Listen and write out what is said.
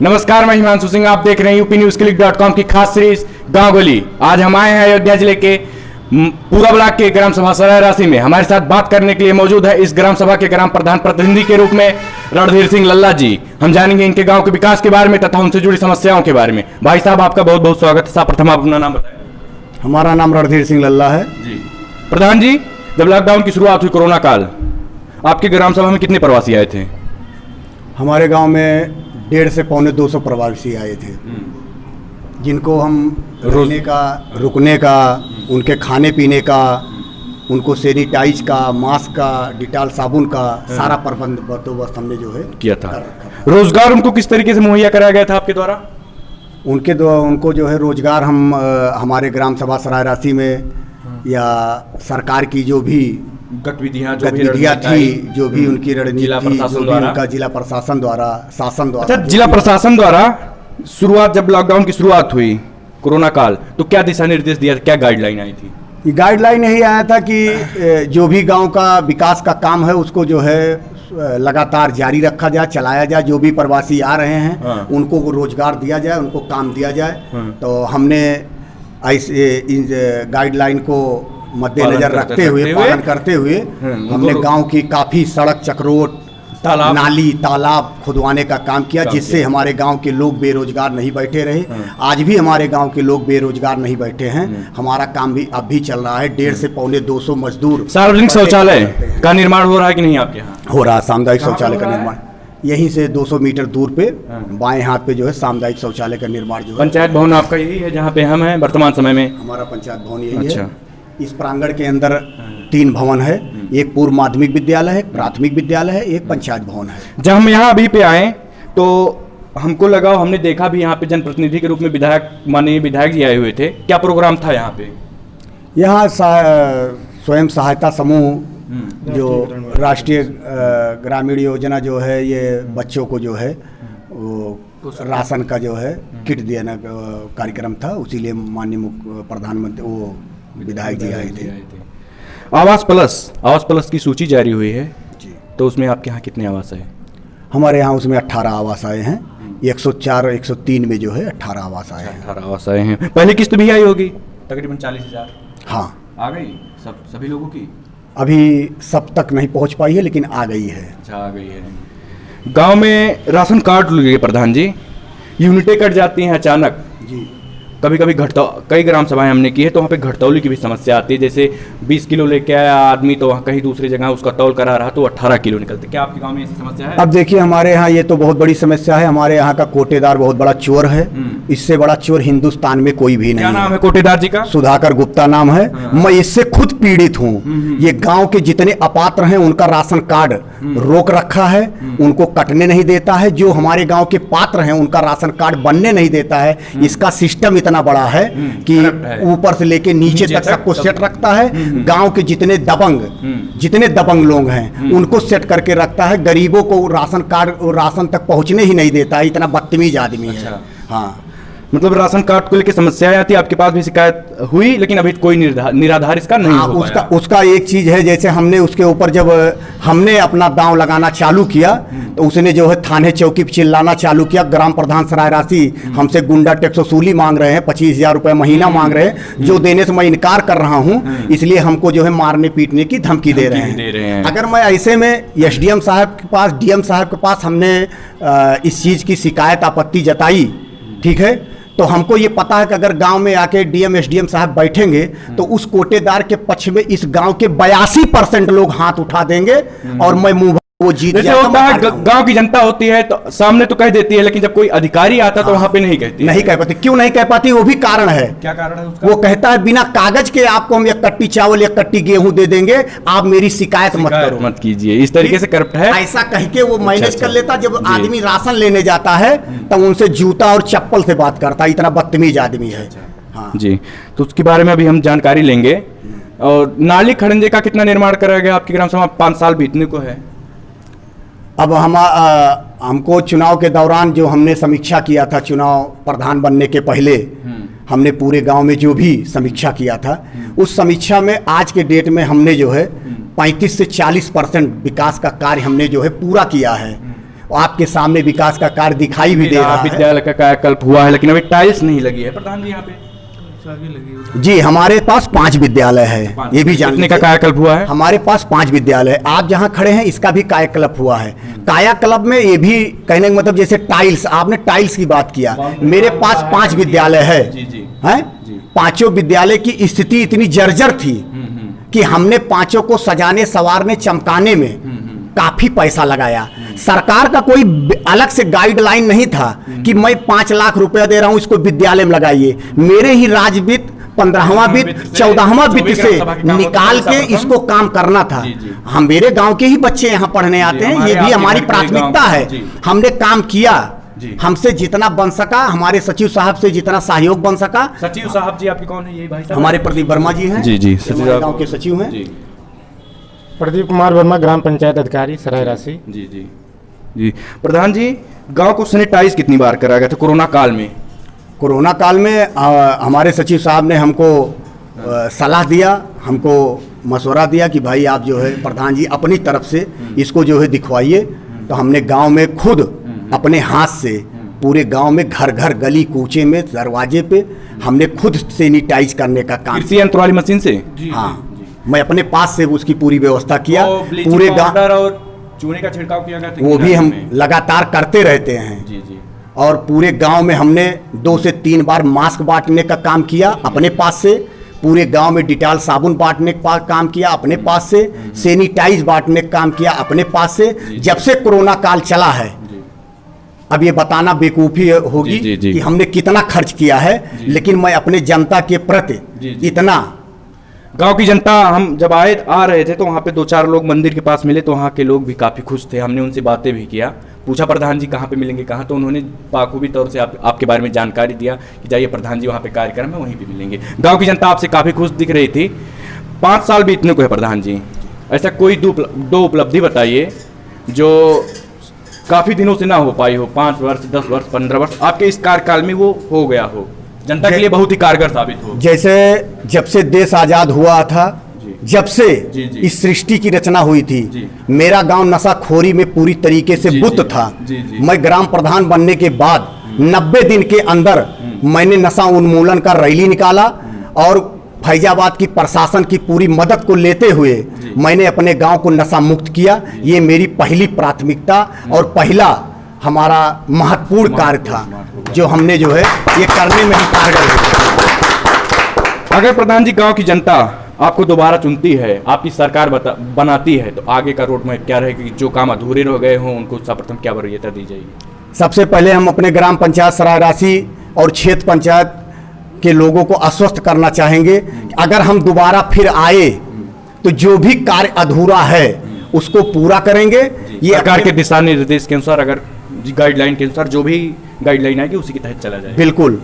नमस्कार, मैं हिमांशु सिंह। आप देख रहे हैं UPNewsClick.com की खास सीरीज गांव गली। आज हम आए हैं अयोध्या जिले के पूरा ब्लॉक के ग्राम सभा सराय राशि में। हमारे साथ बात करने के लिए मौजूद है इस ग्राम सभा के ग्राम प्रधान प्रतिनिधि के रूप में रणधीर सिंह लल्ला जी। हम जानेंगे इनके गांव के विकास के बारे में तथा उनसे जुड़ी समस्याओं के बारे में। भाई साहब, आपका बहुत बहुत स्वागत है। सर्वप्रथम आप अपना नाम बताएं। हमारा नाम रणधीर सिंह लल्ला है जी। प्रधान जी, जब लॉकडाउन की शुरुआत हुई कोरोना काल, आपके ग्राम सभा में कितने प्रवासी आए थे? हमारे गांव में 150 से पौने 200 प्रवासी आए थे, जिनको हम रहने का, रुकने का, उनके खाने पीने का, उनको सैनिटाइज का, मास्क का, डिटॉल साबुन का सारा प्रबंध बंदोबस्त हमने जो है किया था। रोजगार उनको किस तरीके से मुहैया कराया गया था आपके द्वारा? उनको जो है रोजगार हम हमारे ग्राम सभा सराय राशि में या सरकार की जो भी गतिविधियाँ थी, जो भी उनकी रणनीति थी, जो भी उनका जिला प्रशासन द्वारा, शासन द्वारा। अच्छा, जिला प्रशासन द्वारा शुरुआत, जब लॉकडाउन की शुरुआत हुई कोरोना काल, तो क्या दिशा निर्देश दिया, क्या गाइडलाइन आई थी? ये गाइडलाइन यही आया था कि जो भी गांव का विकास का काम है उसको जो है लगातार जारी रखा जाए, चलाया जाए। जो भी प्रवासी आ रहे हैं उनको रोजगार दिया जाए, उनको काम दिया जाए। तो हमने ऐसे इन गाइडलाइन को मद्देनजर रखते हुए, पालन करते हुए हमने गांव की काफ़ी सड़क, चक्रोट, नाली, तालाब खुदवाने का काम किया, जिससे हमारे गांव के लोग बेरोजगार नहीं बैठे रहे। आज भी हमारे गांव के लोग बेरोजगार नहीं बैठे हैं। हमारा काम भी अब भी चल रहा है। 150 से पौने 200 मजदूर। सार्वजनिक शौचालय का निर्माण हो रहा है कि नहीं आपके यहाँ? हो रहा है। सामुदायिक शौचालय का निर्माण यहीं से 200 मीटर दूर पे बाएं हाथ पे जो है सामुदायिक शौचालय का निर्माण जो है। पंचायत भवन आपका यही है जहाँ पे हम हैं वर्तमान समय में? हमारा पंचायत भवन यही है। इस प्रांगण के अंदर 3 भवन है। एक पूर्व माध्यमिक विद्यालय है, एक प्राथमिक विद्यालय है, एक पंचायत भवन है। जब हम यहाँ अभी पे आए तो हमको लगा, हमने देखा भी यहाँ पे जनप्रतिनिधि के रूप में विधायक, माननीय विधायक जी आए हुए थे। क्या प्रोग्राम था यहाँ पे? यहाँ स्वयं सहायता समूह जो राष्ट्रीय ग्रामीण योजना जो है, ये बच्चों को जो है वो राशन का जो है किट देना कार्यक्रम था। उसीलिए माननीय प्रधानमंत्री वो विधायक जी आए थे। आवास प्लस की सूची जारी हुई है जी, तो उसमें आपके यहाँ कितने आवास है? हमारे यहाँ उसमें 18 आवास आए हैं। 104 और 103 में जो है 18 आवास आए हैं। 18 आवास आए हैं। पहली किस्त भी आई होगी तकरीबन 40,000। हाँ, आ गई सभी लोगों की? अभी सब तक नहीं पहुँच पाई है, लेकिन आ गई है। अच्छा, आ गई है। गांव में राशन कार्ड लगे प्रधान जी, यूनिटें कट जाती हैं अचानक जी। कभी कभी कई ग्राम सभाएं हमने की है तो वहाँ पे घटतौली की भी समस्या आती है। जैसे 20 किलो लेके आया आदमी तो वहाँ कहीं दूसरी जगह उसका तौल करा रहा तो 18 किलो निकलते। क्या आपके गांव में ऐसी समस्या है? अब देखिए, हमारे यहाँ ये तो बहुत बड़ी समस्या है। हमारे यहाँ का कोटेदार बहुत बड़ा चोर है। इससे बड़ा चोर हिंदुस्तान में कोई भी नहीं है। क्या नाम है कोटेदार जी का? सुधाकर गुप्ता नाम है। मैं इससे खुद पीड़ित हूँ। ये गाँव के जितने अपात्र हैं उनका राशन कार्ड रोक रखा है, उनको कटने नहीं देता है। जो हमारे गाँव के पात्र हैं उनका राशन कार्ड बनने नहीं देता है। इसका सिस्टम इतना बड़ा है कि ऊपर से लेके नीचे तक सबको सेट रखता है। गांव के जितने दबंग लोग हैं उनको सेट करके रखता है। गरीबों को राशन तक पहुंचने ही नहीं देता है। इतना बदतमीज आदमी है। हाँ, मतलब राशन कार्ड को लेकर समस्याएं आती है। आपके पास भी शिकायत हुई, लेकिन अभी कोई निराधार इसका नहीं हो पाया। उसका एक चीज है, जैसे हमने उसके ऊपर जब हमने अपना दांव लगाना चालू किया तो उसने जो है थाने चौकी पे चिल्लाना चालू किया। ग्राम प्रधान सराय राशि हमसे गुंडा टैक्स वसूली मांग रहे हैं, 25,000 रुपये महीना मांग रहे हैं, जो देने से मैं इनकार कर रहा हूँ। इसलिए हमको जो है मारने पीटने की धमकी दे रहे हैं। अगर मैं ऐसे में SDM साहब के पास, DM साहब के पास हमने इस चीज़ की शिकायत, आपत्ति जताई, ठीक है, तो हमको ये पता है कि अगर गांव में आके DM SDM साहब बैठेंगे तो उस कोटेदार के पक्ष में इस गांव के 82% लोग हाथ उठा देंगे और मैं मुंह वो जीत जाता। गांव की जनता होती है तो सामने तो कह देती है, लेकिन जब कोई अधिकारी आता तो वहां पे नहीं कहती। नहीं कह पाती। क्यों नहीं कह पाती? वो भी कारण है। क्या कारण है उसका? वो कहता है बिना कागज के आपको हम 1 कट्टी चावल, 1 कट्टी गेहूं दे देंगे, आप मेरी शिकायत मत कीजिए। इस तरीके से करप्ट है। ऐसा कह के वो मैनेज कर लेता। जब आदमी राशन लेने जाता है तब उनसे जूता और चप्पल से बात करता है। इतना बदतमीज आदमी है। हाँ जी, तो उसके बारे में अभी हम जानकारी लेंगे। और नाली खड़ंजे का कितना निर्माण कराया गया आपकी ग्राम सभा? 5 साल बीतने को है। अब हमको चुनाव के दौरान जो हमने समीक्षा किया था, चुनाव प्रधान बनने के पहले हमने पूरे गांव में जो भी समीक्षा किया था, उस समीक्षा में आज के डेट में हमने जो है 35 से 40% विकास का कार्य हमने जो है पूरा किया है। आपके सामने विकास का कार्य दिखाई भी दे रहा है। विद्यालय का कायाकल्प हुआ है, लेकिन अभी टाइल्स नहीं लगी है प्रधान जी यहाँ पे। जी, हमारे पास 5 विद्यालय है, ये भी जानने का कायाकल्प हुआ है। हमारे पास 5 विद्यालय है। आप जहाँ खड़े हैं इसका भी कायाकल्प हुआ है। कायाकल्प में ये भी कहने का मतलब, जैसे टाइल्स, आपने टाइल्स की बात किया, मेरे पास 5 विद्यालय है, हैं? पांचों विद्यालय की स्थिति इतनी जर्जर थी कि हमने पांचों को सजाने, संवारने, चमकाने में काफी पैसा लगाया। सरकार का कोई अलग से गाइडलाइन नहीं था कि मैं 5 लाख रुपया दे रहा हूं, इसको विद्यालय में लगाइए। मेरे ही राजवित्त 15वां वित्त 14वां वित्त से निकाल के इसको काम करना था। हम, मेरे गांव के ही बच्चे यहाँ पढ़ने आते हैं, ये भी हमारी प्राथमिकता है। हमने काम किया, हमसे जितना बन सका, हमारे सचिव साहब से जितना सहयोग बन सका। सचिव साहब जी आपके कौन है? ये भाई साहब हमारे प्रदीप वर्मा जी हैं। जी सचिव गांव के सचिव हैं। प्रदीप कुमार वर्मा, ग्राम पंचायत अधिकारी, सराय राशि। जी प्रधान जी, गांव को सैनिटाइज कितनी बार कराया गया था कोरोना काल में? कोरोना काल में हमारे सचिव साहब ने हमको सलाह दिया, हमको मशवरा दिया कि भाई आप जो है प्रधान जी अपनी तरफ से इसको जो है दिखवाइए। तो हमने गांव में खुद अपने हाथ से पूरे गांव में घर घर, गली कूचे में, दरवाजे पे हमने खुद सैनिटाइज करने का काम। कृषि यंत्र वाली मशीन से? हाँ, मैं अपने पास से उसकी पूरी व्यवस्था किया। पूरे गांव और चूने का छिड़काव किया गया था, वो भी हम लगातार करते रहते हैं। और पूरे गांव में हमने 2 से 3 बार मास्क बांटने का काम किया अपने पास से। पूरे गांव में डिटॉल साबुन बांटने का काम किया अपने पास से। सैनिटाइज बांटने का काम किया अपने पास से। जब से कोरोना काल चला है, अब ये बताना बेवकूफ़ी होगी कि हमने कितना खर्च किया है, लेकिन मैं अपने जनता के प्रति इतना, गांव की जनता, हम जब आ रहे थे तो वहाँ पे 2-4 लोग मंदिर के पास मिले, तो वहाँ के लोग भी काफ़ी खुश थे। हमने उनसे बातें भी किया, पूछा प्रधान जी कहाँ पे मिलेंगे, कहाँ, तो उन्होंने बाखूबी तौर से आपके बारे में जानकारी दिया कि जाइए प्रधान जी वहाँ पे कार्यक्रम है, वहीं पे मिलेंगे। गांव की जनता आपसे काफ़ी खुश दिख रही थी। 5 साल बीतने को है प्रधान जी, ऐसा कोई 2 उपलब्धि बताइए जो काफ़ी दिनों से ना हो पाई हो, 5 वर्ष, 10 वर्ष, 15 वर्ष, आपके इस कार्यकाल में वो हो गया हो, जनता के लिए बहुत ही कारगर साबित हो। जैसे जब से देश आजाद हुआ था, जब से इस सृष्टि की रचना हुई थी, मेरा गांव नशाखोरी में पूरी तरीके से बुत था। मैं ग्राम प्रधान बनने के बाद 90 दिन के अंदर मैंने नशा उन्मूलन का रैली निकाला और फैजाबाद की प्रशासन की पूरी मदद को लेते हुए मैंने अपने गांव को नशा मुक्त किया। ये मेरी पहली प्राथमिकता और पहला हमारा महत्वपूर्ण कार्य था, जो हमने जो है ये करने में ही कारगर हुए। अगर प्रधान जी गांव की जनता आपको दोबारा चुनती है, आपकी सरकार बनाती है, तो आगे का रोड मैप क्या रहेगा? जो काम अधूरे रह गए हों उनको सर्वप्रथम क्या वरीयता दी जाएगी? सबसे पहले हम अपने ग्राम पंचायत सराय राशि और क्षेत्र पंचायत के लोगों को आश्वस्त करना चाहेंगे कि अगर हम दोबारा फिर आए तो जो भी कार्य अधूरा है उसको पूरा करेंगे। ये सरकार के दिशा निर्देश के अनुसार, अगर गाइडलाइन के अनुसार जो भी गाइडलाइन आएगी उसी के तहत चला जाए। बिल्कुल,